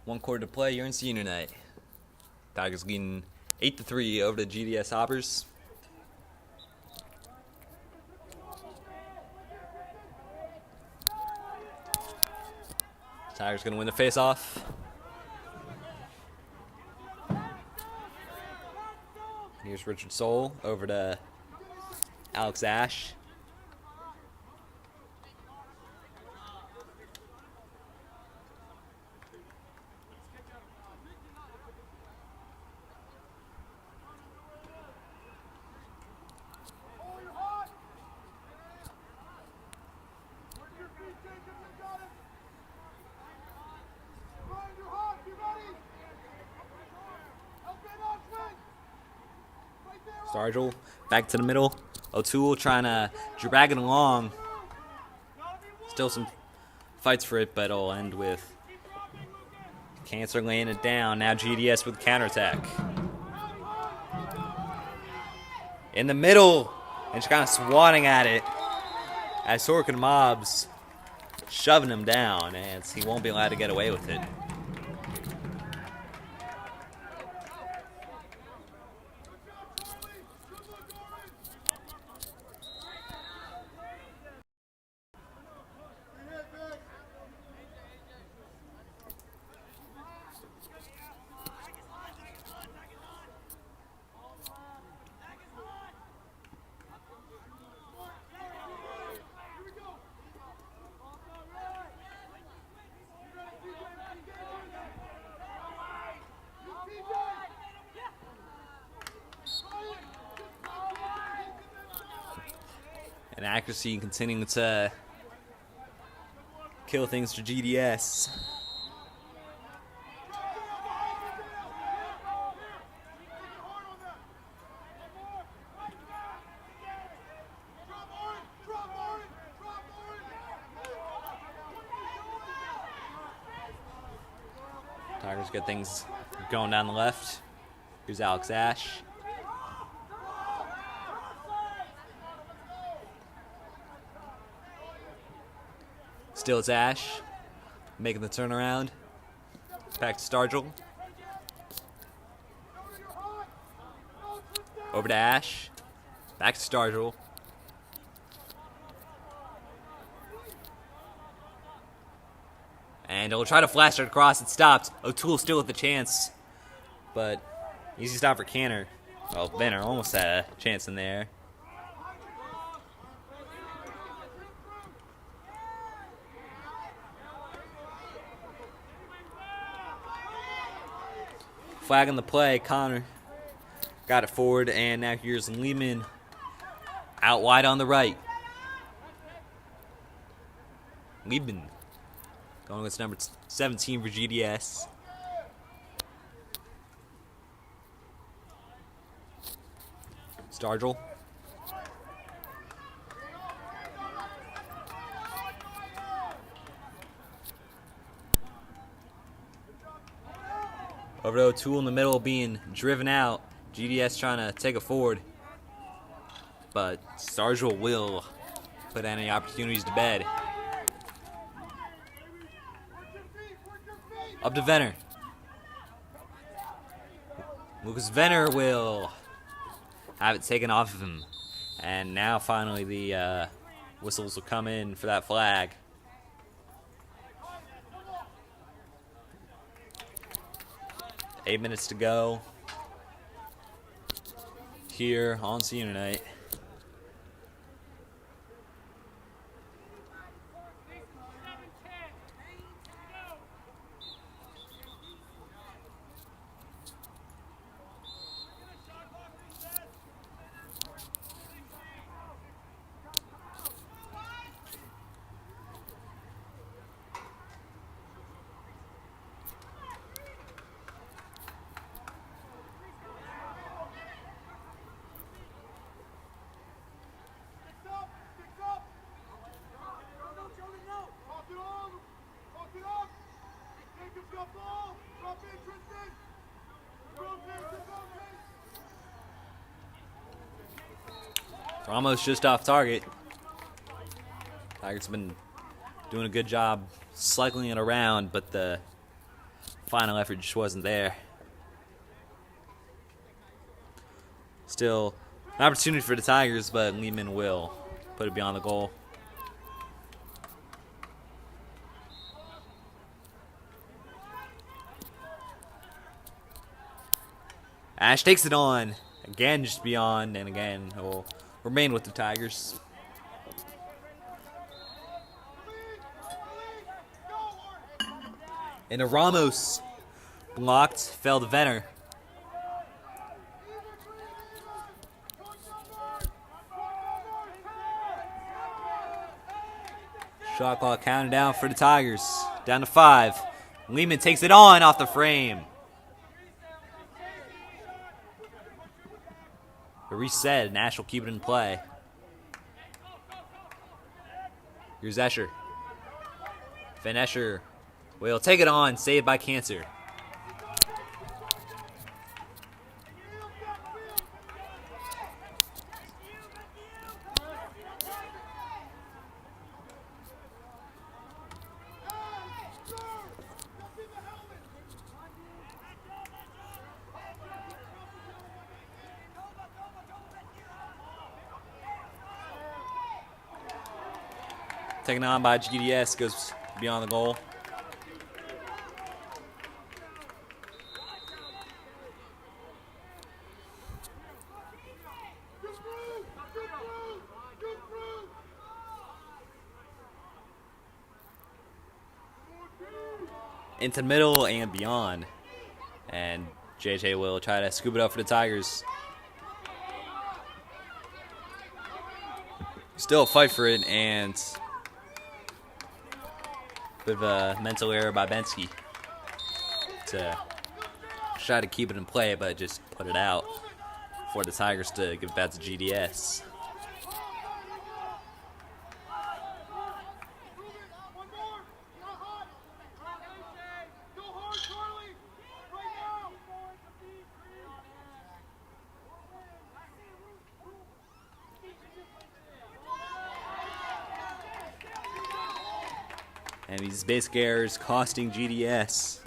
1 quarter to play. You're in senior night. Tigers leading 8-3 over the GDS Hoppers. Tigers gonna win the face-off. Here's Richard Soule over to Alex Ash. Stargell back to the middle. O'Toole trying to drag it along. Still some fights for it, but it'll end with Cancer laying it down. Now GDS with counterattack. In the middle, and just kind of swatting at it as Sorkin mobs, shoving him down, and he won't be allowed to get away with it. And accuracy continuing to kill things for GDS. Tigers get things going down the left. Here's Alex Ash. Still it's Ash, making the turnaround. Back to Stargell. Over to Ash. Back to Stargell. And he'll try to flash it across. It stopped. O'Toole still with the chance. But easy stop for Canner. Well, Venner almost had a chance in there. Flag on the play. Connor got it forward. And now here's Lehman out wide on the right. Lehman going against number 17 for GDS. Stargell. Over to O'Toole in the middle being driven out. GDS trying to take it forward. But Stargell will put any opportunities to bed. Up to Venner. Lucas Venner will have it taken off of him. And now finally the whistles will come in for that flag. Eight minutes to go here on senior night. Ramos just off target. Tigers have been doing a good job cycling it around, but the final effort just wasn't there. Still an opportunity for the Tigers, but Lehman will put it beyond the goal. Ash takes it on. Again, just beyond, and again, he'll remain with the Tigers. And a Ramos blocked, fell to Venner. Shot clock counting down for the Tigers. Down to 5. Lehman takes it on off the frame. A reset, and Ash will keep it in play. Here's Escher. Van Escher will take it on, saved by Cancer. Taken on by GDS, goes beyond the goal. Into the middle and beyond. And JJ will try to scoop it up for the Tigers. Still a fight for it, and bit of a mental error by Bensky to try to keep it in play, but just put it out for the Tigers to give it back to GDS. And these basic errors costing GDS.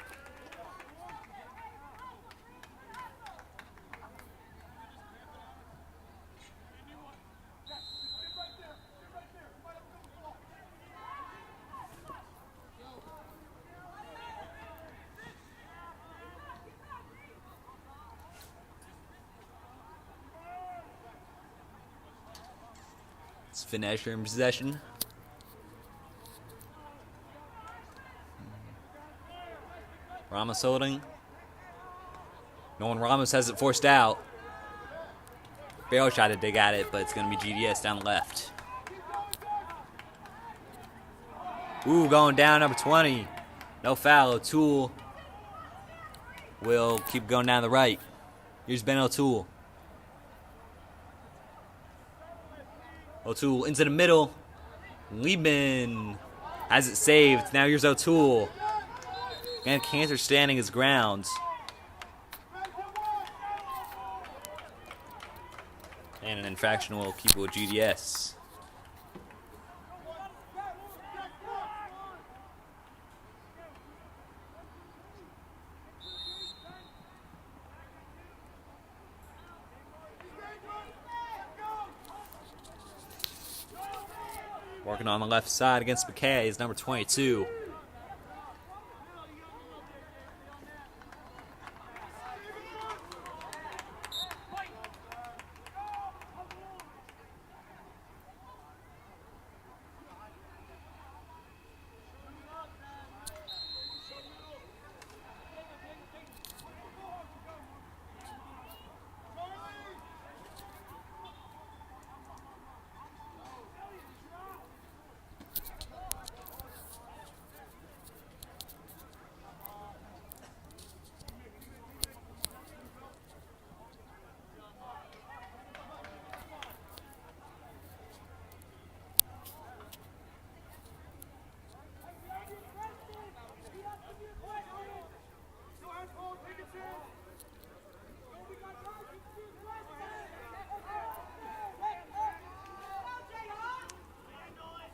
It's Finisher in possession. Ramos holding. Nolan Ramos has it forced out. Barrel tried to dig at it, but it's going to be GDS down the left. Ooh, going down, number 20. No foul. O'Toole will keep going down the right. Here's Ben O'Toole. O'Toole into the middle. Liebman has it saved. Now here's O'Toole. And Cantor standing his ground. And an infraction will keep it with GDS. Working on the left side against McKay is number 22.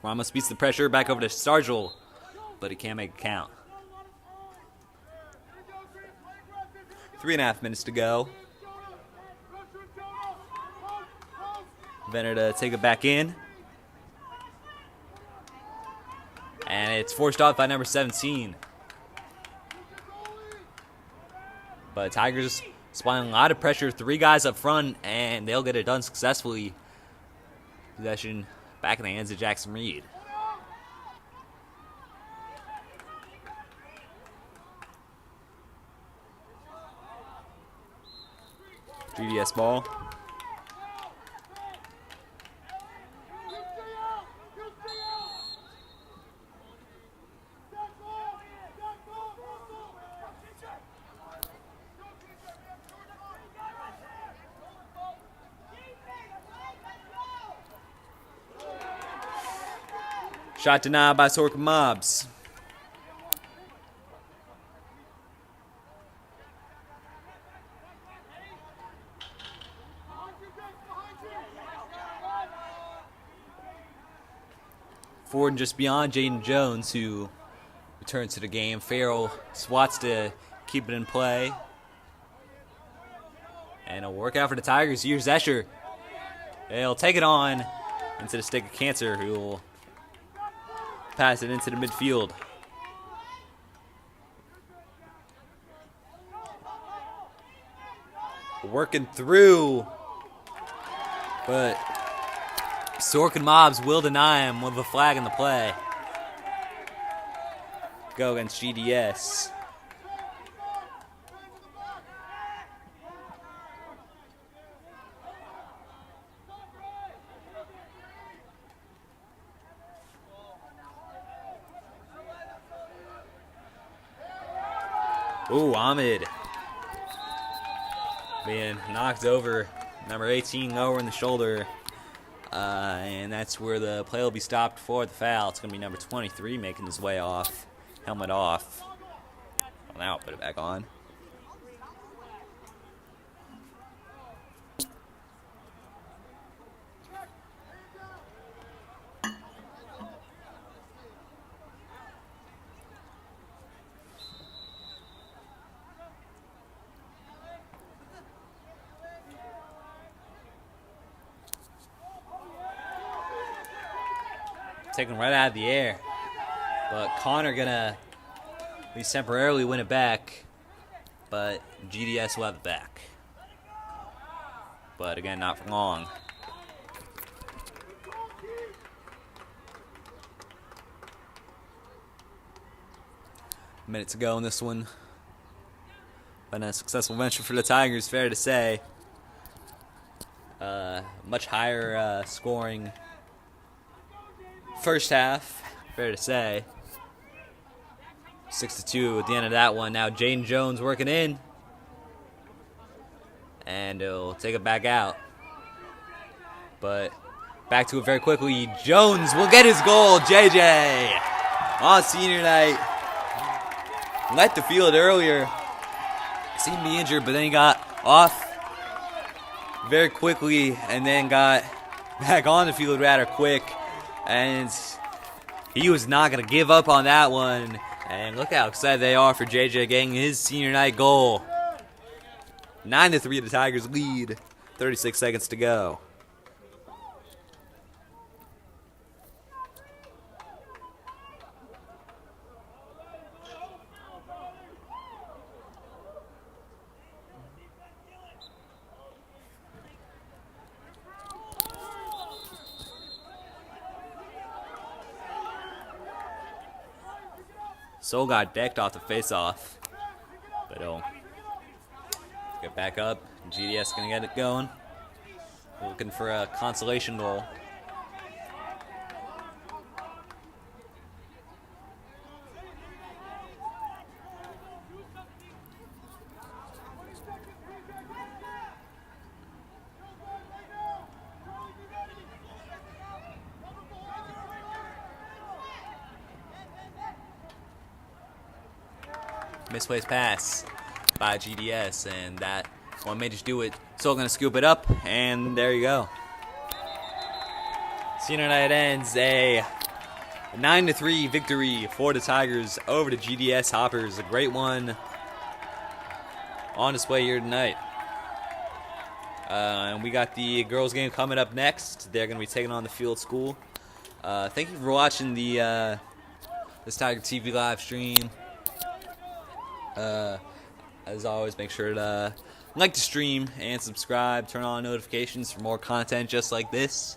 Ramos beats the pressure back over to Sargel, but he can't make it count. 3.5 minutes to go. Venner to take it back in. And it's forced off by number 17. But Tigers applying a lot of pressure. 3 guys up front, and they'll get it done successfully. Possession back in the hands of Jackson Reed. GDS ball. Shot denied by Sorkin Mobs. Forward and just beyond, Jaden Jones, who returns to the game. Farrell swats to keep it in play. And a workout for the Tigers. Here's Escher. They'll take it on into the stick of Cancer, who will pass it into the midfield. Working through, but Sorkin Mobs will deny him with the flag in the play. Go against GDS. Ooh, Ahmed being knocked over. Number 18 lower in the shoulder. And that's where the play will be stopped for the foul. It's going to be number 23 making his way off. Helmet off. Well, now I'll put it back on. taken right out of the air. But Connor gonna at least temporarily win it back. But GDS will have it back. But again, not for long. Minute to go in this one. Been a successful venture for the Tigers, fair to say. Much higher scoring first half, fair to say. 6-2 at the end of that one. Now Jaden Jones working in. And he'll take it back out. But back to it very quickly. Jones will get his goal. JJ on senior night. Left the field earlier. Seemed to be injured, but then he got off very quickly and then got back on the field rather quick. And he was not going to give up on that one. And look how excited they are for JJ getting his senior night goal. 9-3 the Tigers lead. 36 seconds to go. Soul got decked off the face-off, but he'll get back up. GDS gonna get it going. Looking for a consolation goal. Misplaced pass by GDS, and that one may just do it. Soul gonna scoop it up, and there you go. Senior night ends a 9-3 victory for the Tigers over the GDS Hoppers. A great one on display here tonight. And we got the girls game coming up next. They're gonna be taking on the Field School. Thank you for watching the this Tiger TV live stream. As always, make sure to like the stream and subscribe. Turn on notifications for more content just like this.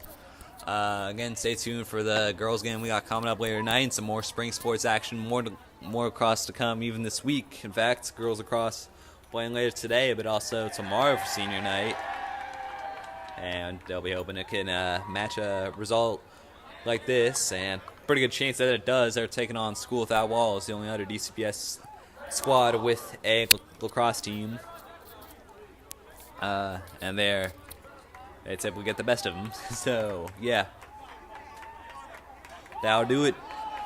Again, stay tuned for the girls game we got coming up later tonight and some more spring sports action. More lacrosse to come even this week. In fact, girls lacrosse playing later today, but also tomorrow for senior night. And they'll be hoping it can match a result like this. And pretty good chance that it does. They're taking on School Without Walls, the only other DCPS squad with a lacrosse team, and they typically get the best of them. So yeah, that'll do it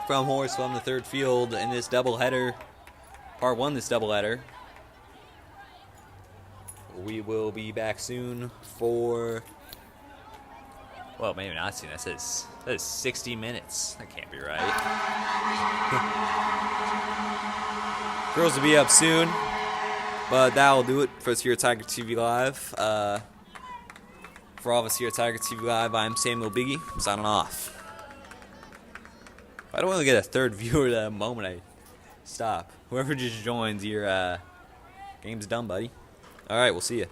from Horace from the third field in this doubleheader, part one. This doubleheader. We will be back soon for. Well, maybe not soon. That says 60 minutes. That can't be right. Girls will be up soon, but that will do it for us here at Tiger TV Live. For all of us here at Tiger TV Live, I'm Samuel Biggie, signing off. I don't want to get a third viewer the moment I stop. Whoever just joins, your game's done, buddy. All right, we'll see you.